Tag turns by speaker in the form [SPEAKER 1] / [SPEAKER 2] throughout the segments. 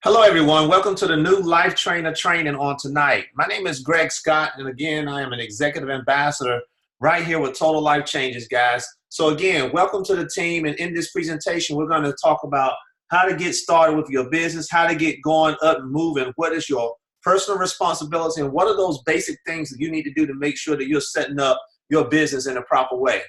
[SPEAKER 1] Hello, everyone. Welcome to the new Life Trainer training on tonight. My name is Greg Scott, and again, I am an executive ambassador right here with Total Life Changes, guys. So again, welcome to the team, and in this presentation, we're going to talk about how to get started with your business, how to get going up and moving, what is your personal responsibility, and what are those basic things that you need to do to make sure that you're setting up your business in a proper way.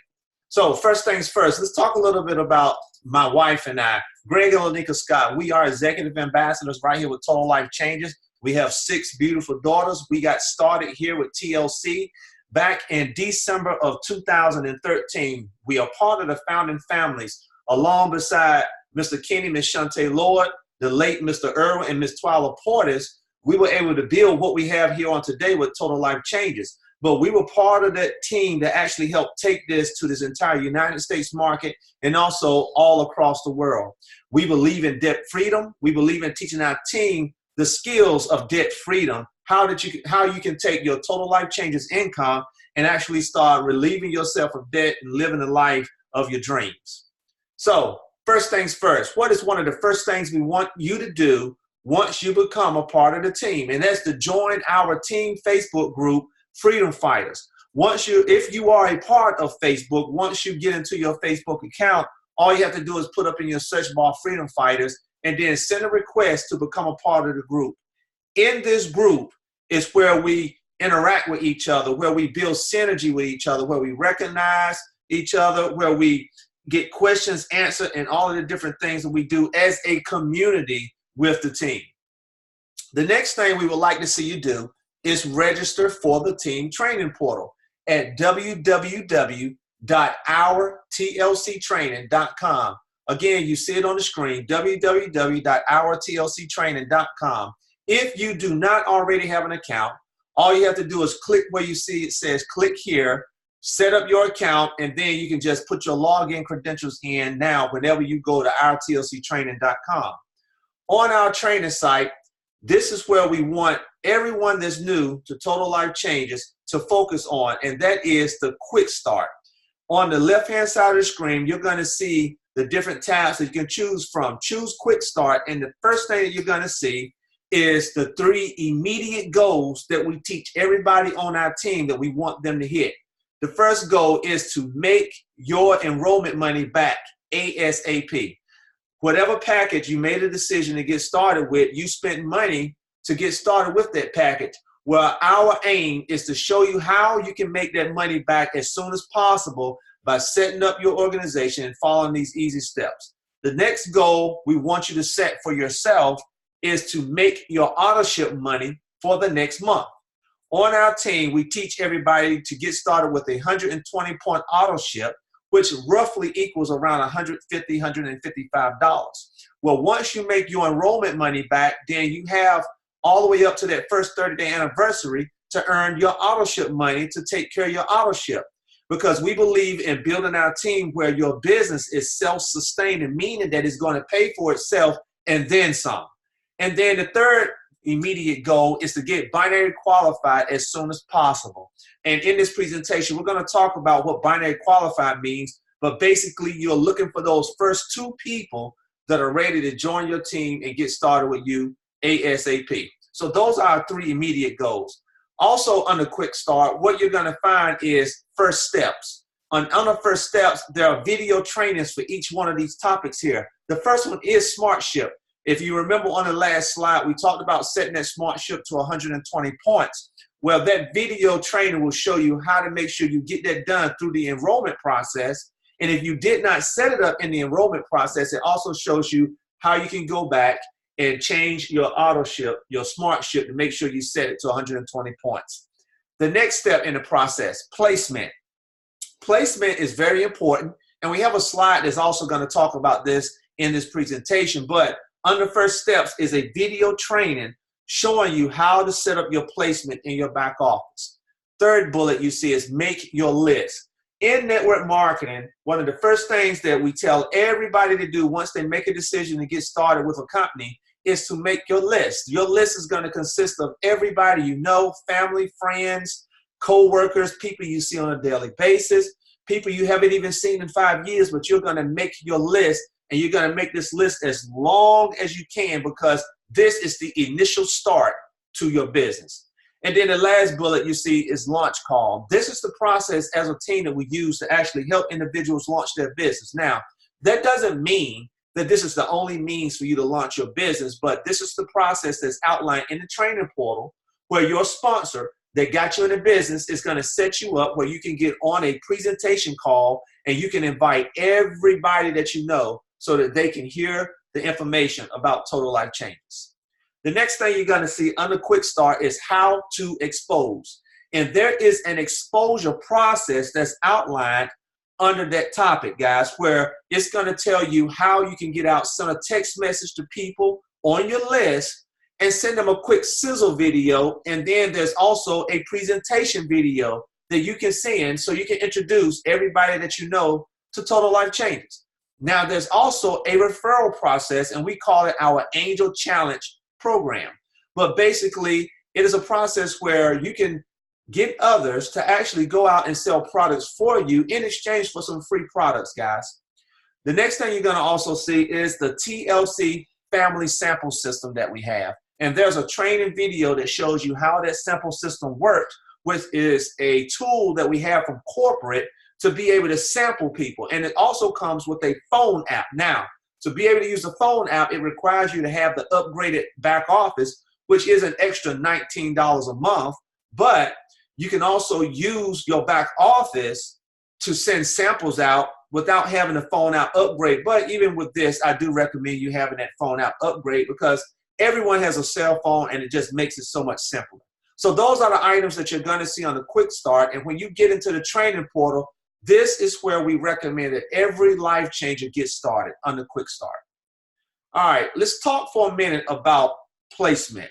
[SPEAKER 1] So first things first, let's talk a little bit about my wife and I. Greg and Lanika Scott, we are executive ambassadors right here with Total Life Changes. We have 6 beautiful daughters. We got started here with TLC back in December of 2013. We are part of the founding families along beside Mr. Kenny, Miss Shante Lord, the late Mr. Irwin, and Miss Twyla Portis. We were able to build what we have here on today with Total Life Changes. But we were part of that team that actually helped take this to this entire United States market and also all across the world. We believe in debt freedom. We believe in teaching our team the skills of debt freedom, how you can take your Total Life Changes income and actually start relieving yourself of debt and living the life of your dreams. So first things first, what is one of the first things we want you to do once you become a part of the team? And that's to join our team Facebook group, Freedom Fighters. If you are a part of Facebook, once you get into your Facebook account, all you have to do is put up in your search bar Freedom Fighters and then send a request to become a part of the group. In this group is where we interact with each other, where we build synergy with each other, where we recognize each other, where we get questions answered, and all of the different things that we do as a community with the team. The next thing we would like to see you do is register for the team training portal at www.ourtlctraining.com. Again, you see it on the screen, www.ourtlctraining.com. If you do not already have an account, all you have to do is click where you see it says click here, set up your account, and then you can just put your login credentials in now whenever you go to ourtlctraining.com. On our training site, this is where we want everyone that's new to Total Life Changes to focus on, and that is the quick start. On the left-hand side of the screen, you're going to see the different tabs that you can choose from. Choose quick start, and the first thing that you're going to see is the 3 immediate goals that we teach everybody on our team that we want them to hit. The first goal is to make your enrollment money back ASAP. Whatever package you made a decision to get started with, you spent money to get started with that package. Well, our aim is to show you how you can make that money back as soon as possible by setting up your organization and following these easy steps. The next goal we want you to set for yourself is to make your auto ship money for the next month. On our team, we teach everybody to get started with a 120-point auto ship, which roughly equals around $150, $155. Well, once you make your enrollment money back, then you have all the way up to that first 30-day anniversary to earn your auto ship money to take care of your auto ship. Because we believe in building our team where your business is self-sustaining, meaning that it's going to pay for itself and then some. And then the third immediate goal is to get binary qualified as soon as possible. And in this presentation, we're going to talk about what binary qualified means, but basically you're looking for those first 2 people that are ready to join your team and get started with you ASAP. So those are our 3 immediate goals. Also under quick start, what you're going to find is first steps. On the first steps, there are video trainings for each one of these topics here. The first one is SmartShip. If you remember on the last slide, we talked about setting that SmartShip to 120 points. Well, that video training will show you how to make sure you get that done through the enrollment process. And if you did not set it up in the enrollment process, it also shows you how you can go back and change your auto ship, your SmartShip, to make sure you set it to 120 points. The next step in the process, placement. Placement is very important, and we have a slide that's also going to talk about this in this presentation, but under first steps is a video training showing you how to set up your placement in your back office. Third bullet you see is make your list. In network marketing, one of the first things that we tell everybody to do once they make a decision to get started with a company is to make your list. Your list is going to consist of everybody you know, family, friends, co-workers, people you see on a daily basis, people you haven't even seen in 5 years, but you're going to make your list, and you're going to make this list as long as you can, because this is the initial start to your business. And then the last bullet you see is launch call. This is the process as a team that we use to actually help individuals launch their business. Now, that doesn't mean that this is the only means for you to launch your business, but this is the process that's outlined in the training portal where your sponsor that got you in the business is going to set you up where you can get on a presentation call and you can invite everybody that you know so that they can hear the information about Total Life Changes. The next thing you're going to see under Quick Start is how to expose. And there is an exposure process that's outlined under that topic, guys, where it's going to tell you how you can get out, send a text message to people on your list and send them a quick sizzle video. And then there's also a presentation video that you can send so you can introduce everybody that you know to Total Life Changes. Now, there's also a referral process, and we call it our Angel Challenge program. But basically, it is a process where you can get others to actually go out and sell products for you in exchange for some free products, guys. The next thing you're going to also see is the TLC family sample system that we have. And there's a training video that shows you how that sample system works, which is a tool that we have from corporate to be able to sample people. And it also comes with a phone app. Now, to be able to use the phone app, it requires you to have the upgraded back office, which is an extra $19 a month. But you can also use your back office to send samples out without having the phone app upgrade. But even with this, I do recommend you having that phone app upgrade because everyone has a cell phone and it just makes it so much simpler. So those are the items that you're going to see on the Quick Start. And when you get into the training portal, this is where we recommend that every life changer gets started on the Quick Start. All right, let's talk for a minute about placement.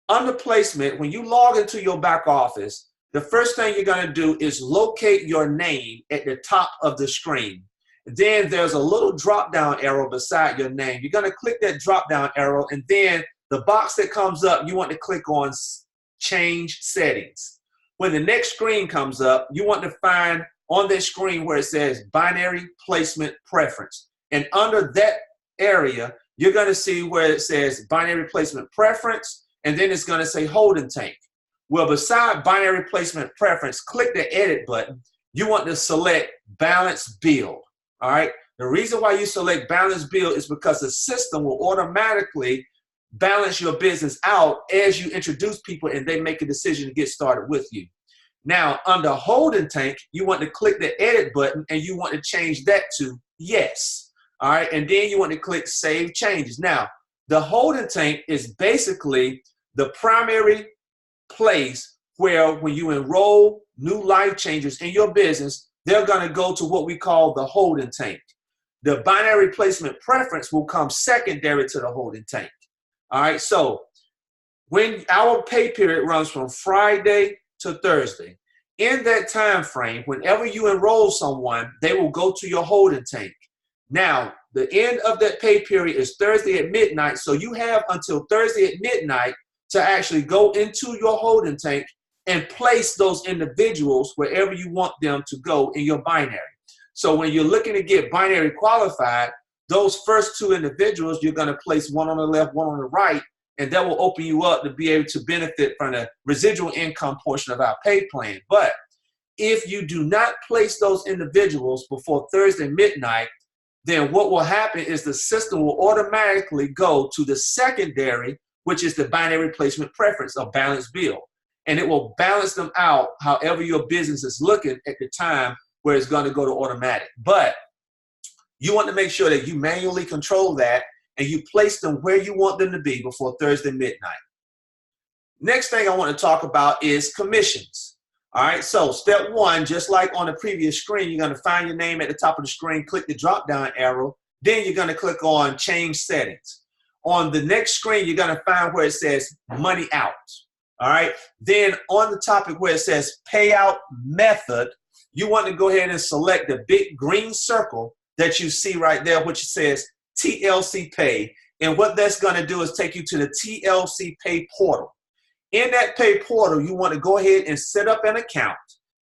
[SPEAKER 1] Under placement, when you log into your back office, the first thing you're going to do is locate your name at the top of the screen. Then there's a little drop-down arrow beside your name. You're going to click that drop-down arrow, and then the box that comes up, you want to click on Change Settings. When the next screen comes up, you want to find on that screen where it says Binary Placement Preference. And under that area, you're going to see where it says Binary Placement Preference, and then it's going to say Holding Tank. Well, beside Binary Placement Preference, click the Edit button. You want to select Balance Build. All right. The reason why you select Balance Build is because the system will automatically balance your business out as you introduce people and they make a decision to get started with you. Now, under Holding Tank, you want to click the Edit button and you want to change that to Yes. All right. And then you want to click Save Changes. Now, the Holding Tank is basically the primary place where when you enroll new life changers in your business, they're going to go to what we call the Holding Tank. The Binary Placement Preference will come secondary to the Holding Tank. All right, so when our pay period runs from Friday to Thursday, in that time frame, whenever you enroll someone, they will go to your Holding Tank. Now, the end of that pay period is Thursday at midnight, so you have until Thursday at midnight to actually go into your Holding Tank and place those individuals wherever you want them to go in your binary. So when you're looking to get binary qualified, those first two individuals, you're going to place one on the left, one on the right, and that will open you up to be able to benefit from the residual income portion of our pay plan. But if you do not place those individuals before Thursday midnight, then what will happen is the system will automatically go to the secondary, which is the Binary Placement Preference or Balance Build. And it will balance them out however your business is looking at the time where it's going to go to automatic. But you want to make sure that you manually control that and you place them where you want them to be before Thursday midnight. Next thing I want to talk about is commissions. All right, so step one, just like on the previous screen, you're going to find your name at the top of the screen, click the drop-down arrow, then you're going to click on Change Settings. On the next screen, you're going to find where it says Money Out. All right, then on the topic where it says Payout Method, you want to go ahead and select the big green circle that you see right there, which says TLC Pay. And what that's going to do is take you to the TLC Pay portal. In that Pay portal, you want to go ahead and set up an account.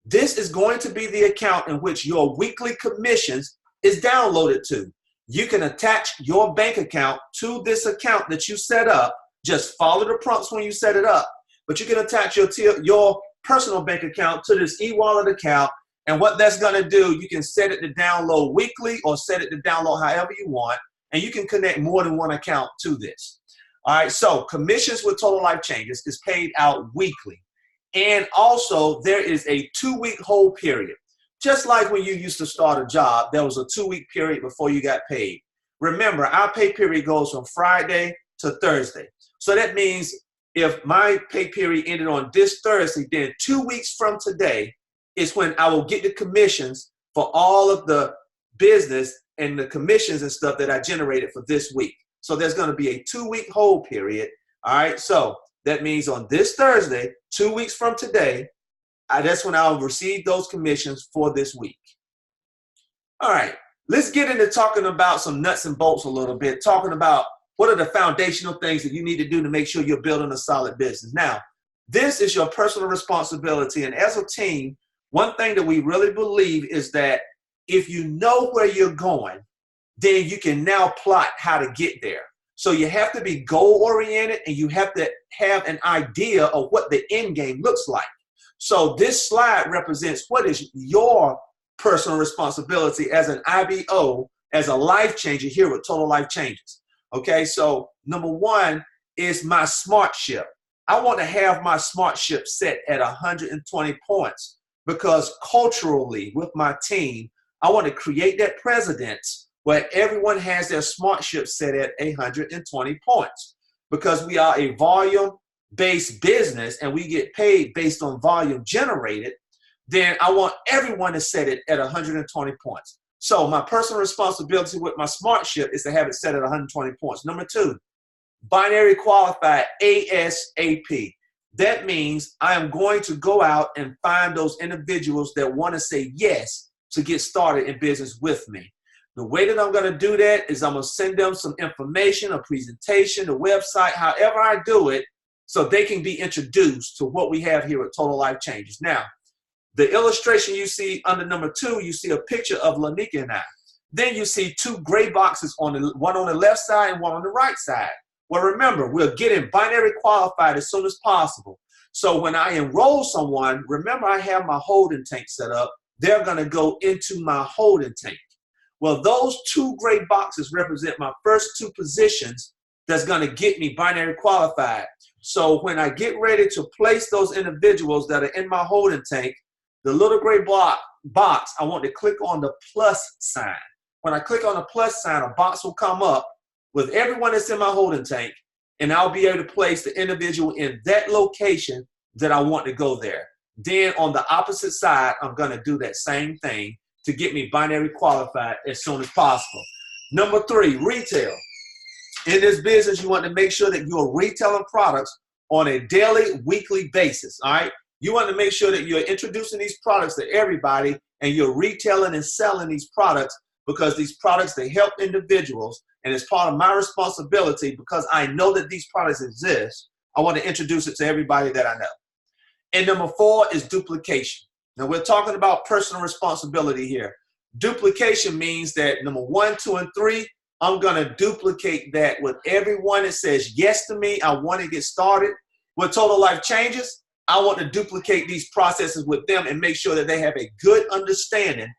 [SPEAKER 1] This is going to be the account in which your weekly commissions is downloaded to. you can attach your bank account to this account that you set up. Just follow the prompts when you set it up. But you can attach your personal bank account to this e-wallet account. And what that's going to do, you can set it to download weekly or set it to download however you want. And you can connect more than one account to this. All right, so commissions with Total Life Changes is paid out weekly. And also, there is a 2-week hold period. Just like when you used to start a job, there was a 2-week period before you got paid. Remember, our pay period goes from Friday to Thursday. So that means if my pay period ended on this Thursday, then 2 weeks from today is when I will get the commissions for all of the business and the commissions and stuff that I generated for this week. So there's going to be a 2-week hold period. All right. So that means on this Thursday, 2 weeks from today, that's when I'll receive those commissions for this week. All right. Let's get into talking about some nuts and bolts a little bit, talking about what are the foundational things that you need to do to make sure you're building a solid business. Now, this is your personal responsibility. And as a team, one thing that we really believe is that if you know where you're going, then you can now plot how to get there. So you have to be goal-oriented and you have to have an idea of what the end game looks like. So this slide represents what is your personal responsibility as an IBO, as a life changer here with Total Life Changes. Okay, so number one is my smart ship. I want to have my smart ship set at 120 points because culturally with my team, I want to create that precedence where everyone has their smart ship set at 120 points. Because we are a volume-based business and we get paid based on volume generated, then I want everyone to set it at 120 points. So my personal responsibility with my smart ship is to have it set at 120 points. Number two, binary qualified ASAP. That means I am going to go out and find those individuals that want to say yes to get started in business with me. The way that I'm going to do that is I'm going to send them some information, a presentation, a website, however I do it, so they can be introduced to what we have here at Total Life Changes. Now, the illustration you see under number 2, you see a picture of Lanika and I. Then you see 2 gray boxes, one on the left side and one on the right side. Well, remember, we're getting binary qualified as soon as possible. So when I enroll someone, remember I have my holding tank set up. They're going to go into my holding tank. Well, those 2 gray boxes represent my first 2 positions that's going to get me binary qualified. So when I get ready to place those individuals that are in my holding tank, the little gray box, I want to click on the plus sign. When I click on the plus sign, a box will come up with everyone that's in my holding tank, and I'll be able to place the individual in that location that I want to go there. Then on the opposite side, I'm going to do that same thing to get me binary qualified as soon as possible. Number 3, retail. In this business, you want to make sure that you're retailing products on a daily, weekly basis, all right? You want to make sure that you're introducing these products to everybody and you're retailing and selling these products because these products, they help individuals, and it's part of my responsibility because I know that these products exist. I want to introduce it to everybody that I know. And number 4 is duplication. Now, we're talking about personal responsibility here. Duplication means that number 1, 2, and 3, I'm going to duplicate that with everyone that says yes to me. I want to get started with Total Life Changes. I want to duplicate these processes with them and make sure that they have a good understanding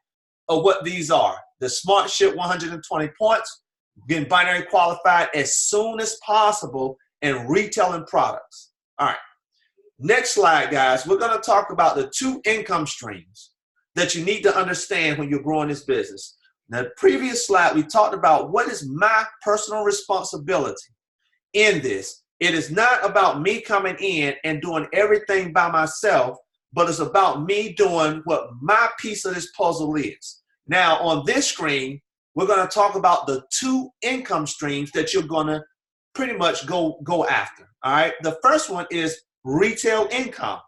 [SPEAKER 1] of what these are. The Smart Ship 120 points, getting binary qualified as soon as possible, and retailing products. All right. Next slide, guys. We're going to talk about the 2 income streams that you need to understand when you're growing this business. Now, the previous slide, we talked about what is my personal responsibility in this. It is not about me coming in and doing everything by myself, but it's about me doing what my piece of this puzzle is. Now, on this screen, we're going to talk about the 2 income streams that you're going to pretty much go after. All right. The first one is retail income.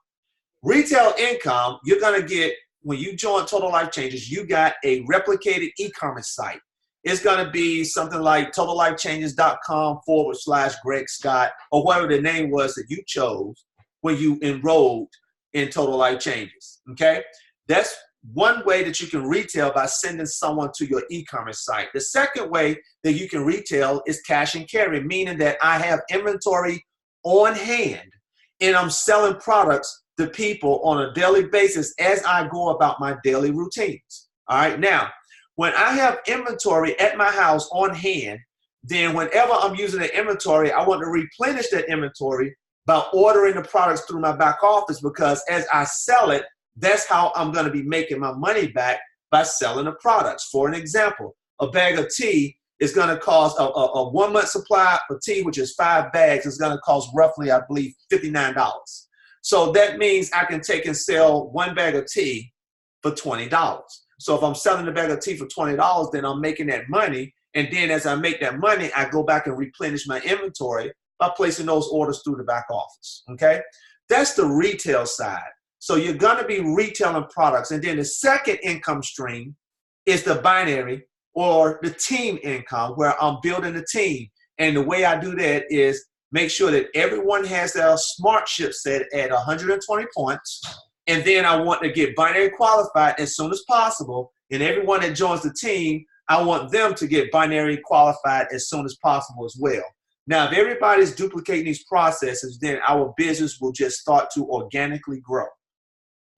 [SPEAKER 1] Retail income, you're going to get, when you join Total Life Changes, you got a replicated e-commerce site. It's going to be something like totallifechanges.com/Greg Scott, or whatever the name was that you chose when you enrolled in Total Life Changes. Okay? That's one way that you can retail by sending someone to your e-commerce site. The second way that you can retail is cash and carry, meaning that I have inventory on hand and I'm selling products to people on a daily basis as I go about my daily routines. All right. Now, when I have inventory at my house on hand, then whenever I'm using the inventory, I want to replenish that inventory by ordering the products through my back office, because as I sell it, that's how I'm going to be making my money back, by selling the products. For an example, a bag of tea is going to cost a 1 month supply of tea, which is 5 bags, is going to cost roughly, I believe, $59. So that means I can take and sell 1 bag of tea for $20. So if I'm selling a bag of tea for $20, then I'm making that money. And then as I make that money, I go back and replenish my inventory by placing those orders through the back office. Okay, that's the retail side. So you're going to be retailing products. And then the second income stream is the binary or the team income, where I'm building a team. And the way I do that is make sure that everyone has their smart ship set at 120 points. And then I want to get binary qualified as soon as possible. And everyone that joins the team, I want them to get binary qualified as soon as possible as well. Now, if everybody's duplicating these processes, then our business will just start to organically grow.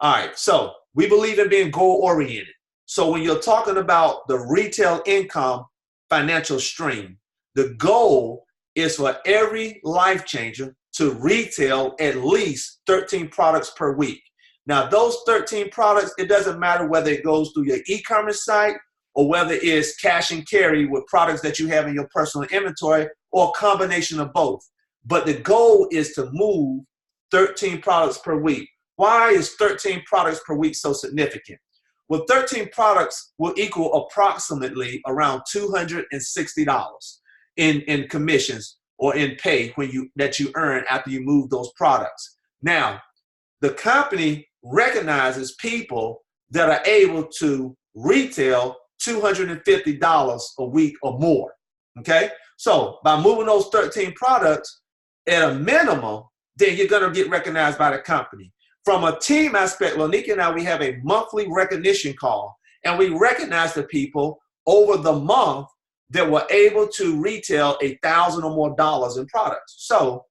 [SPEAKER 1] All right, so we believe in being goal-oriented. So when you're talking about the retail income financial stream, the goal is for every life changer to retail at least 13 products per week. Now, those 13 products, it doesn't matter whether it goes through your e-commerce site or whether it's cash and carry with products that you have in your personal inventory, or a combination of both. But the goal is to move 13 products per week. Why is 13 products per week so significant? Well, 13 products will equal approximately around $260 in commissions or in pay that you earn after you move those products. Now, the company recognizes people that are able to retail $250 a week or more. Okay, so by moving those 13 products at a minimum, then you're going to get recognized by the company. From a team aspect, well, Nikki and I, we have a monthly recognition call, and we recognize the people over the month that were able to retail $1,000 or more in products. So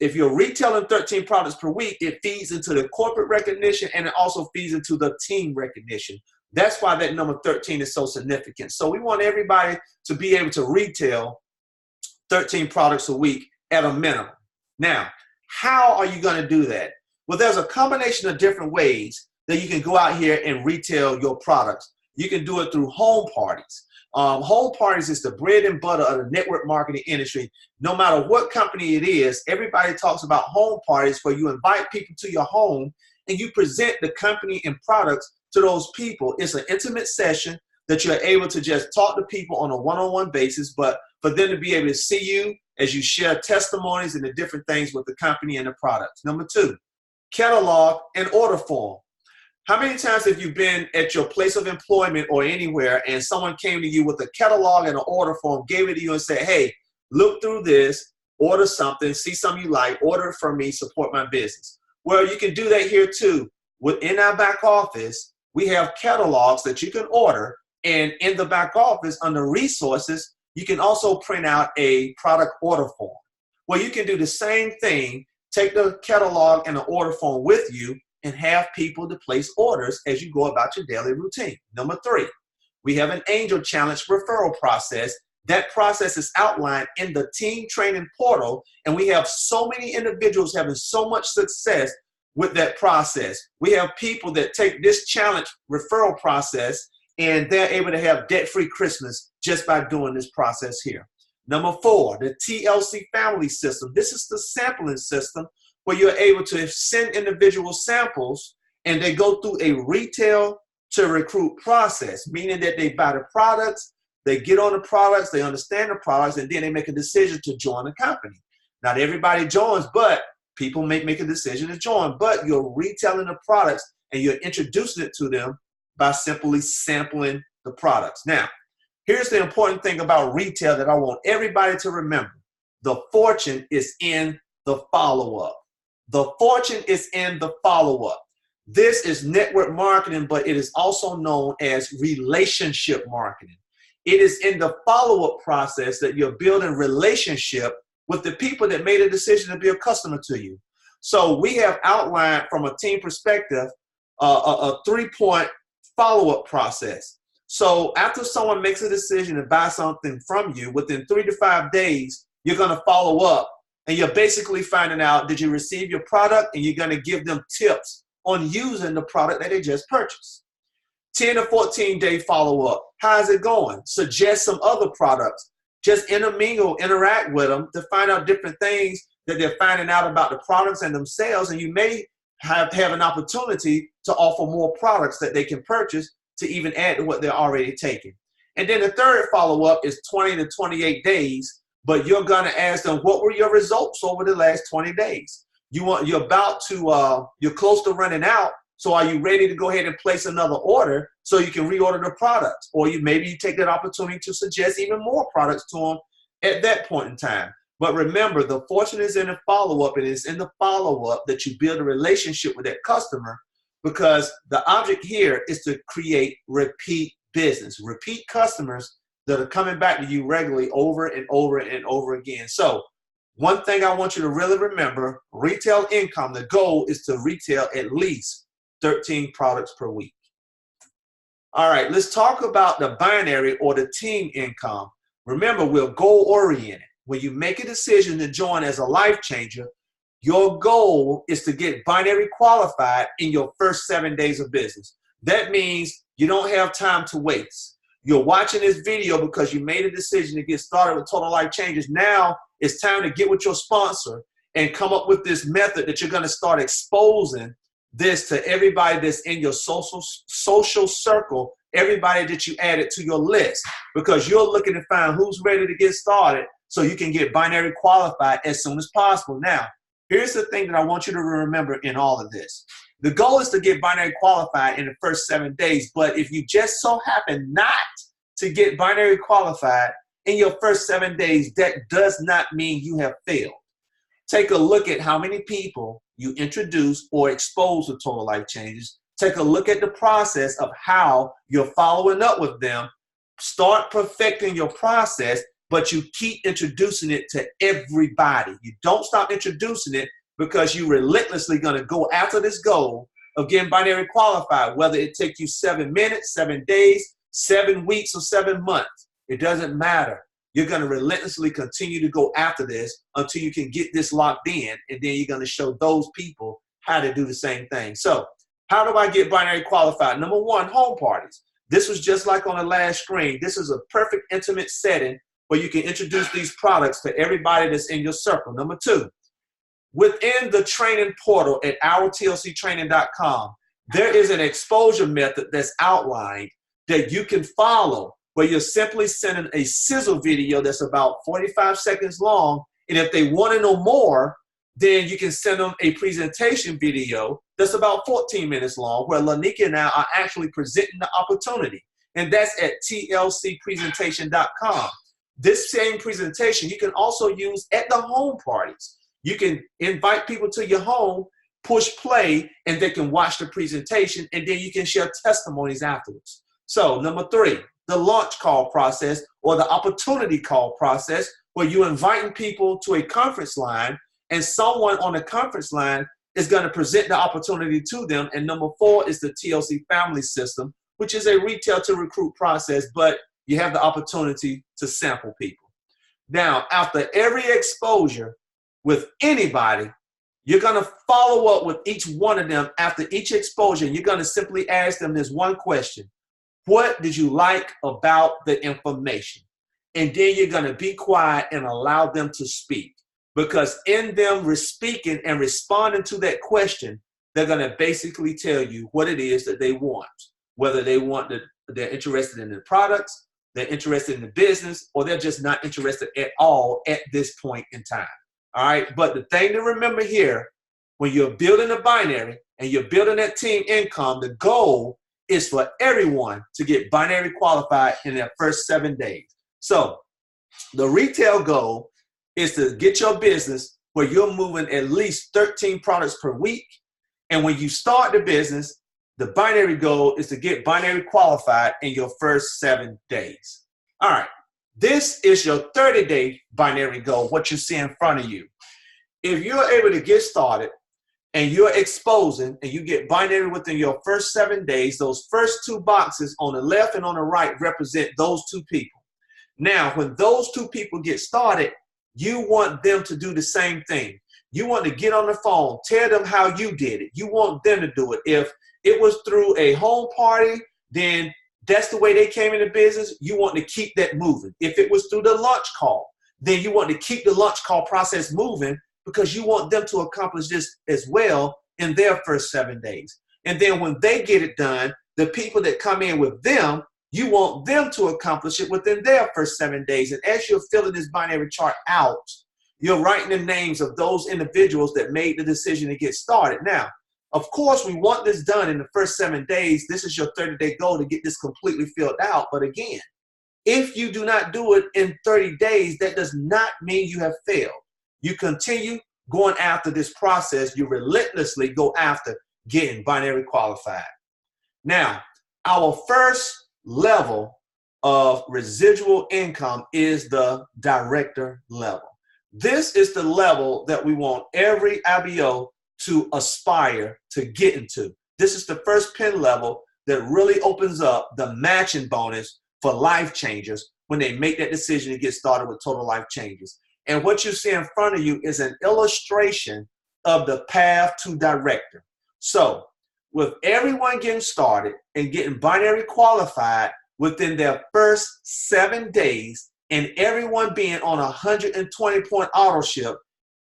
[SPEAKER 1] if you're retailing 13 products per week, it feeds into the corporate recognition, and it also feeds into the team recognition. That's why that number 13 is so significant. So we want everybody to be able to retail 13 products a week at a minimum. Now, how are you going to do that? Well, there's a combination of different ways that you can go out here and retail your products. You can do it through home parties. Home parties is the bread and butter of the network marketing industry. No matter what company it is, everybody talks about home parties, where you invite people to your home and you present the company and products to those people. It's an intimate session that you're able to just talk to people on a one-on-one basis, but for them to be able to see you as you share testimonies and the different things with the company and the products. Number 2, catalog and order form. How many times have you been at your place of employment or anywhere and someone came to you with a catalog and an order form, gave it to you and said, hey, look through this, order something, see something you like, order it from me, support my business? Well, you can do that here too. Within our back office, we have catalogs that you can order, and in the back office under resources, you can also print out a product order form. Well, you can do the same thing, take the catalog and the order form with you and have people to place orders as you go about your daily routine. Number 3, we have an Angel Challenge referral process. That process is outlined in the team training portal, and we have so many individuals having so much success with that process. We have people that take this challenge referral process and they're able to have debt-free Christmas just by doing this process here. Number 4, the TLC family system. This is the sampling system where you're able to send individual samples and they go through a retail to recruit process, meaning that they buy the products, they get on the products, they understand the products, and then they make a decision to join the company. Not everybody joins, but people make a decision to join, but you're retailing the products and you're introducing it to them by simply sampling the products. Now, here's the important thing about retail that I want everybody to remember. The fortune is in the follow-up. The fortune is in the follow-up. This is network marketing, but it is also known as relationship marketing. It is in the follow-up process that you're building relationship with the people that made a decision to be a customer to you. So we have outlined from a team perspective a 3-point follow-up process. So after someone makes a decision to buy something from you, within 3 to 5 days, you're going to follow up, and you're basically finding out, did you receive your product? And you're going to give them tips on using the product that they just purchased. 10 to 14 day follow-up. How's it going? Suggest some other products. Just intermingle, interact with them to find out different things that they're finding out about the products and themselves, and you may have an opportunity to offer more products that they can purchase to even add to what they're already taking. And then the third follow-up is 20 to 28 days, but you're going to ask them, what were your results over the last 20 days? You're close to running out, so are you ready to go ahead and place another order so you can reorder the products? Or maybe you take that opportunity to suggest even more products to them at that point in time. But remember, the fortune is in the follow-up, and it's in the follow-up that you build a relationship with that customer, because the object here is to create repeat business, repeat customers that are coming back to you regularly over and over and over again. So one thing I want you to really remember, retail income, the goal is to retail at least 13 products per week. All right, let's talk about the binary or the team income. Remember, we're goal-oriented. When you make a decision to join as a life changer, your goal is to get binary qualified in your first 7 days of business. That means you don't have time to waste. You're watching this video because you made a decision to get started with Total Life Changes. Now it's time to get with your sponsor and come up with this method that you're going to start exposing this to everybody that's in your social circle, everybody that you added to your list, because you're looking to find who's ready to get started so you can get binary qualified as soon as possible. Now, here's the thing that I want you to remember in all of this. The goal is to get binary qualified in the first 7 days, but if you just so happen not to get binary qualified in your first 7 days, that does not mean you have failed. Take a look at how many people you introduce or expose to Total Life Changes. Take a look at the process of how you're following up with them. Start perfecting your process, but you keep introducing it to everybody. You don't stop introducing it, because you're relentlessly going to go after this goal of getting binary qualified, whether it takes you 7 minutes, 7 days, 7 weeks, or 7 months. It doesn't matter. You're going to relentlessly continue to go after this until you can get this locked in, and then you're going to show those people how to do the same thing. So how do I get binary qualified? Number one, home parties. This was just like on the last screen. This is a perfect intimate setting where you can introduce these products to everybody that's in your circle. Number two, within the training portal at ourtlctraining.com, there is an exposure method that's outlined that you can follow, where you're simply sending a sizzle video that's about 45 seconds long. And if they want to know more, then you can send them a presentation video that's about 14 minutes long, where Lanika and I are actually presenting the opportunity. And that's at tlcpresentation.com. This same presentation you can also use at the home parties. You can invite people to your home, push play, and they can watch the presentation, and then you can share testimonies afterwards. So number three, the launch call process, or the opportunity call process, where you're inviting people to a conference line, and someone on the conference line is going to present the opportunity to them. And number four is the TLC family system, which is a retail to recruit process, but you have the opportunity to sample people. Now, after every exposure with anybody, you're going to follow up with each one of them after each exposure. You're going to simply ask them this one question: what did you like about the information? And then you're going to be quiet and allow them to speak, because in them speaking and responding to that question, they're going to basically tell you what it is that they want, whether they're interested in the products, they're interested in the business, or they're just not interested at all at this point in time. All right. But the thing to remember here, when you're building a binary and you're building that team income, the goal is for everyone to get binary qualified in their first 7 days. So the retail goal is to get your business where you're moving at least 13 products per week. And when you start the business, the binary goal is to get binary qualified in your first 7 days. All right, this is your 30-day binary goal, what you see in front of you. If you're able to get started and you're exposing and you get binary within your first 7 days, those first 2 boxes on the left and on the right represent those 2 people. Now, when those 2 people get started, you want them to do the same thing. You want to get on the phone, tell them how you did it. You want them to do it. If it was through a home party, then that's the way they came into business. You want to keep that moving. If it was through the lunch call, then you want to keep the lunch call process moving because you want them to accomplish this as well in their first 7 days. And then when they get it done, the people that come in with them, you want them to accomplish it within their first 7 days. And as you're filling this binary chart out, you're writing the names of those individuals that made the decision to get started. Now, of course, we want this done in the first 7 days. This is your 30-day goal to get this completely filled out. But again, if you do not do it in 30 days, that does not mean you have failed. You continue going after this process. You relentlessly go after getting binary qualified. Now, our first level of residual income is the director level. This is the level that we want every IBO to aspire to get into. This is the first pin level that really opens up the matching bonus for life changers when they make that decision to get started with Total Life Changes. And what you see in front of you is an illustration of the path to director. So with everyone getting started and getting binary qualified within their first 7 days and everyone being on a 120-point auto ship,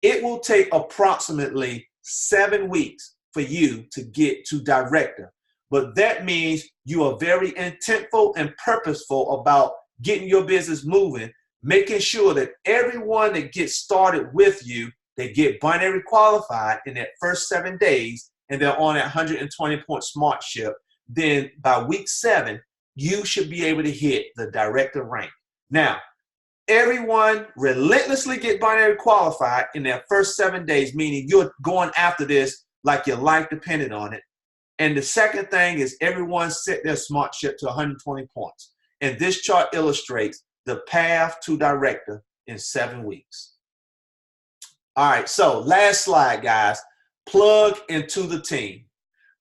[SPEAKER 1] it will take approximately 7 weeks for you to get to director. But that means you are very intentful and purposeful about getting your business moving, making sure that everyone that gets started with you, they get binary qualified in that first 7 days, and they're on that 120-point smart ship. Then by week 7, you should be able to hit the director rank. Now, everyone relentlessly get binary qualified in their first 7 days, meaning you're going after this like your life depended on it. And the second thing is everyone set their smart ship to 120 points. And this chart illustrates the path to director in 7 weeks. All right, so last slide, guys. Plug into the team.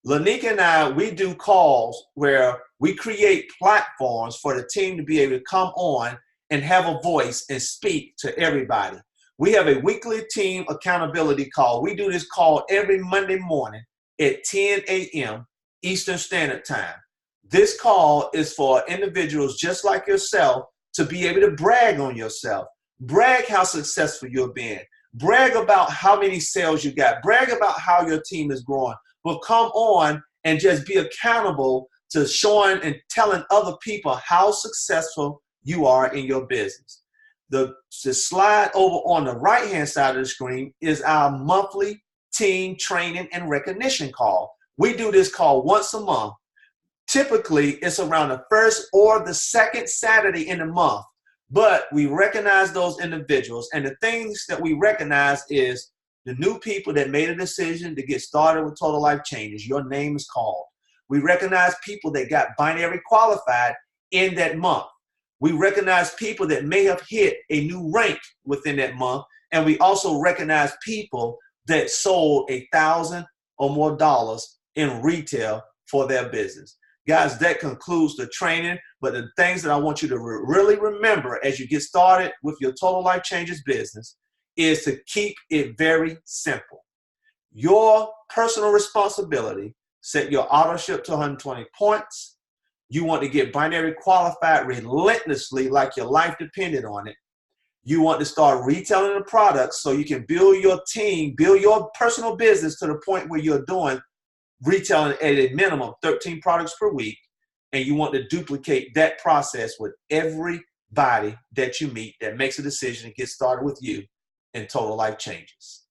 [SPEAKER 1] Lanika and I, we do calls where we create platforms for the team to be able to come on and have a voice and speak to everybody. We have a weekly team accountability call. We do this call every Monday morning at 10 a.m. Eastern Standard Time. This call is for individuals just like yourself to be able to brag on yourself. Brag how successful you've been. Brag about how many sales you got. Brag about how your team is growing. But come on and just be accountable to showing and telling other people how successful you are in your business. The slide over on the right-hand side of the screen is our monthly team training and recognition call. We do this call once a month. Typically, it's around the first or the second Saturday in the month, but we recognize those individuals, and the things that we recognize is the new people that made a decision to get started with Total Life Changes. Your name is called. We recognize people that got binary qualified in that month. We recognize people that may have hit a new rank within that month, and we also recognize people that sold $1,000 or more in retail for their business. Guys, that concludes the training, but the things that I want you to really remember as you get started with your Total Life Changes business is to keep it very simple. Your personal responsibility, set your auto ship to 120 points. You want to get binary qualified relentlessly like your life depended on it. You want to start retailing the products so you can build your team, build your personal business to the point where you're doing retailing at a minimum 13 products per week, and you want to duplicate that process with everybody that you meet that makes a decision to get started with you in Total Life Changes.